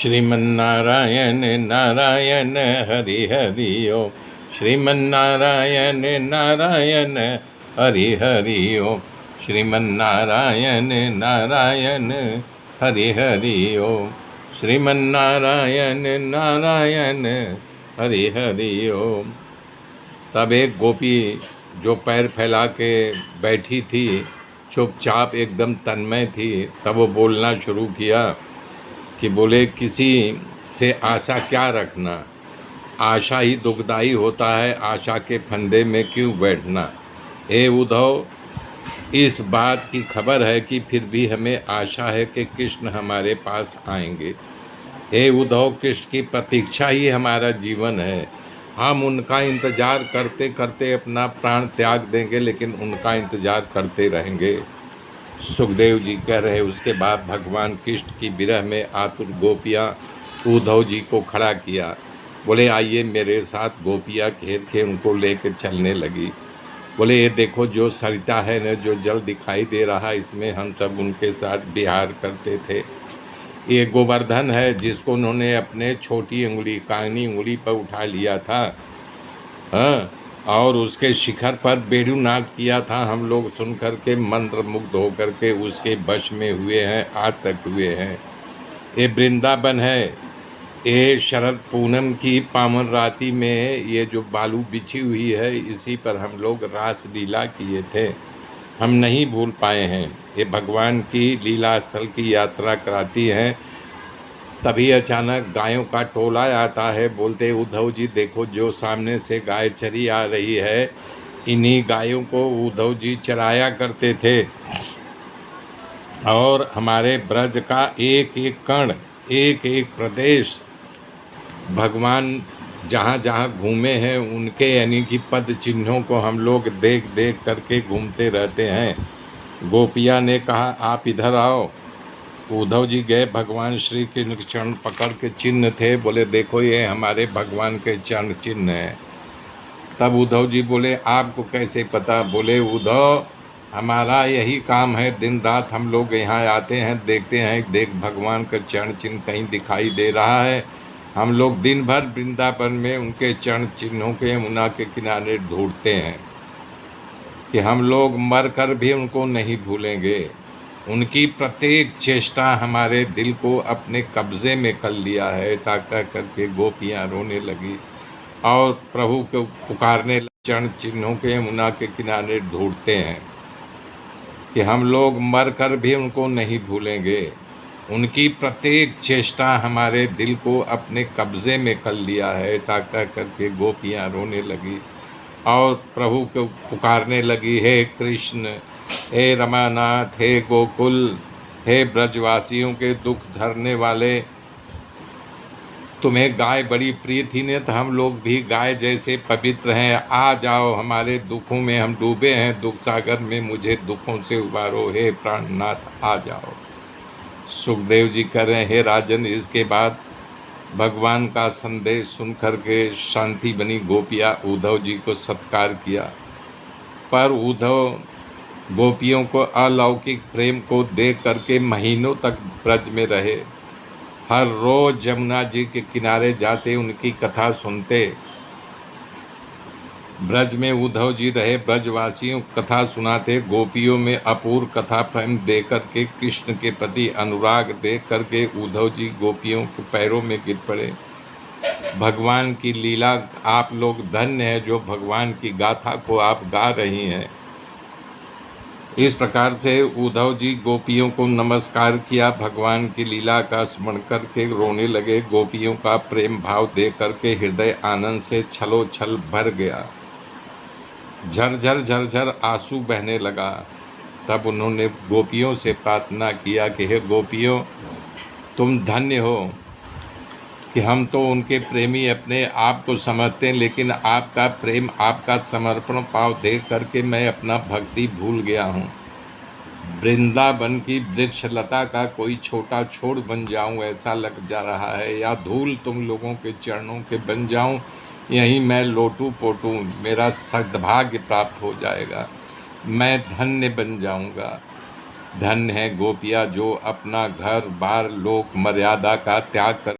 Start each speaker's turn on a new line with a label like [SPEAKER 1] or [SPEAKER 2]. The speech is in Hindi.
[SPEAKER 1] श्रीमन्नारायण नारायण हरि हरि ओम। श्रीमन्नारायण नारायण हरि हरि ओम। श्रीमन्नारायण नारायण हरि हरि ओम। श्रीमन्नारायण नारायण हरि हरि ओम। तब एक गोपी जो पैर फैला के बैठी थी, चुपचाप एकदम तन्मय थी, तब वो बोलना शुरू किया कि बोले, किसी से आशा क्या रखना, आशा ही दुखदाई होता है, आशा के फंदे में क्यों बैठना। हे उद्धव, इस बात की खबर है कि फिर भी हमें आशा है कि कृष्ण हमारे पास आएंगे। हे उद्धव, कृष्ण की प्रतीक्षा ही हमारा जीवन है। हम उनका इंतज़ार करते करते अपना प्राण त्याग देंगे, लेकिन उनका इंतज़ार करते रहेंगे। सुखदेव जी कह रहे, उसके बाद भगवान कृष्ण की विरह में आतुर गोपियाँ उद्धव जी को खड़ा किया। बोले, आइए मेरे साथ। गोपियाँ घेर के उनको लेकर चलने लगी। बोले, ये देखो जो सरिता है न, जो जल दिखाई दे रहा, इसमें हम सब उनके साथ विहार करते थे। ये गोवर्धन है, जिसको उन्होंने अपने छोटी उंगली, कानी उंगली पर उठा लिया था, हाँ, और उसके शिखर पर बेड़ूनाद किया था। हम लोग सुन कर के मंत्र मुग्ध होकर के उसके वश में हुए हैं, आज तक हुए हैं। ये वृंदावन है। ये शरद पूनम की पावन राति में ये जो बालू बिछी हुई है, इसी पर हम लोग रास लीला किए थे। हम नहीं भूल पाए हैं। ये भगवान की लीला स्थल की यात्रा कराती हैं। तभी अचानक गायों का टोला आता है। बोलते, उद्धव जी देखो, जो सामने से गाय चरी आ रही है, इन्हीं गायों को उद्धव जी चराया करते थे। और हमारे ब्रज का एक एक कण, एक एक प्रदेश भगवान जहाँ जहाँ घूमे हैं, उनके यानी कि पद चिन्हों को हम लोग देख देख करके घूमते रहते हैं। गोपिया ने कहा, आप इधर आओ। उद्धव जी गए, भगवान श्री के चरण पकड़ के चिन्ह थे। बोले, देखो ये हमारे भगवान के चरण चिन्ह हैं। तब उद्धव जी बोले, आपको कैसे पता? बोले, उद्धव, हमारा यही काम है, दिन रात हम लोग यहाँ आते हैं, देखते हैं, देख भगवान का चरण चिन्ह कहीं दिखाई दे रहा है। हम लोग दिन भर वृंदावन में उनके चरण चिन्हों के, यमुना के किनारे ढूंढते हैं कि हम लोग मर कर भी उनको नहीं भूलेंगे। उनकी प्रत्येक चेष्टा हमारे दिल को अपने कब्ज़े में कर लिया है। ऐसा कह करके गोपियाँ रोने लगी और प्रभु को पुकारने लगी, चरण चिन्हों के, यमुना के किनारे ढूंढते हैं कि हम लोग मर कर भी उनको नहीं भूलेंगे। उनकी प्रत्येक चेष्टा हमारे दिल को अपने कब्ज़े में कर लिया है। ऐसा कह करके गोपियाँ रोने लगी और प्रभु को पुकारने लगी, हे कृष्ण, हे रमानाथ, हे गोकुल, हे ब्रजवासियों के दुख धरने वाले, तुम्हें गाय बड़ी प्रिय थी ने, तो हम लोग भी गाय जैसे पवित्र हैं। आ जाओ, हमारे दुखों में हम डूबे हैं, दुख सागर में, मुझे दुखों से उबारो, हे प्राणनाथ आ जाओ। सुखदेव जी कह रहे हैं, हे राजन, इसके बाद भगवान का संदेश सुन कर के शांति बनी। गोपिया उद्धव जी को सत्कार किया, पर उद्धव गोपियों को अलौकिक प्रेम को देख करके महीनों तक ब्रज में रहे। हर रोज यमुना जी के किनारे जाते, उनकी कथा सुनते। ब्रज में उद्धव जी रहे, ब्रजवासियों को कथा सुनाते। गोपियों में अपूर्व कथा प्रेम देख करके, कृष्ण के प्रति अनुराग देख करके उद्धव जी गोपियों के पैरों में गिर पड़े। भगवान की लीला, आप लोग धन्य है जो भगवान की गाथा को आप गा रही हैं। इस प्रकार से उद्धव जी गोपियों को नमस्कार किया, भगवान की लीला का स्मरण करके रोने लगे। गोपियों का प्रेम भाव देख करके हृदय आनंद से छलोछल भर गया, झरझर झरझर आंसू बहने लगा। तब उन्होंने गोपियों से प्रार्थना किया कि हे गोपियों, तुम धन्य हो कि हम तो उनके प्रेमी अपने आप को समझते हैं, लेकिन आपका प्रेम, आपका समर्पण भाव देख करके मैं अपना भक्ति भूल गया हूँ। वृंदावन की वृक्ष लता का कोई छोटा छोड़ बन जाऊँ ऐसा लग जा रहा है, या धूल तुम लोगों के चरणों के बन जाऊँ, यहीं मैं लोटू पोटूँ, मेरा सद्भाग्य प्राप्त हो जाएगा, मैं धन्य बन जाऊँगा। धन्य है गोपिया जो अपना घर बार लोक मर्यादा का त्याग कर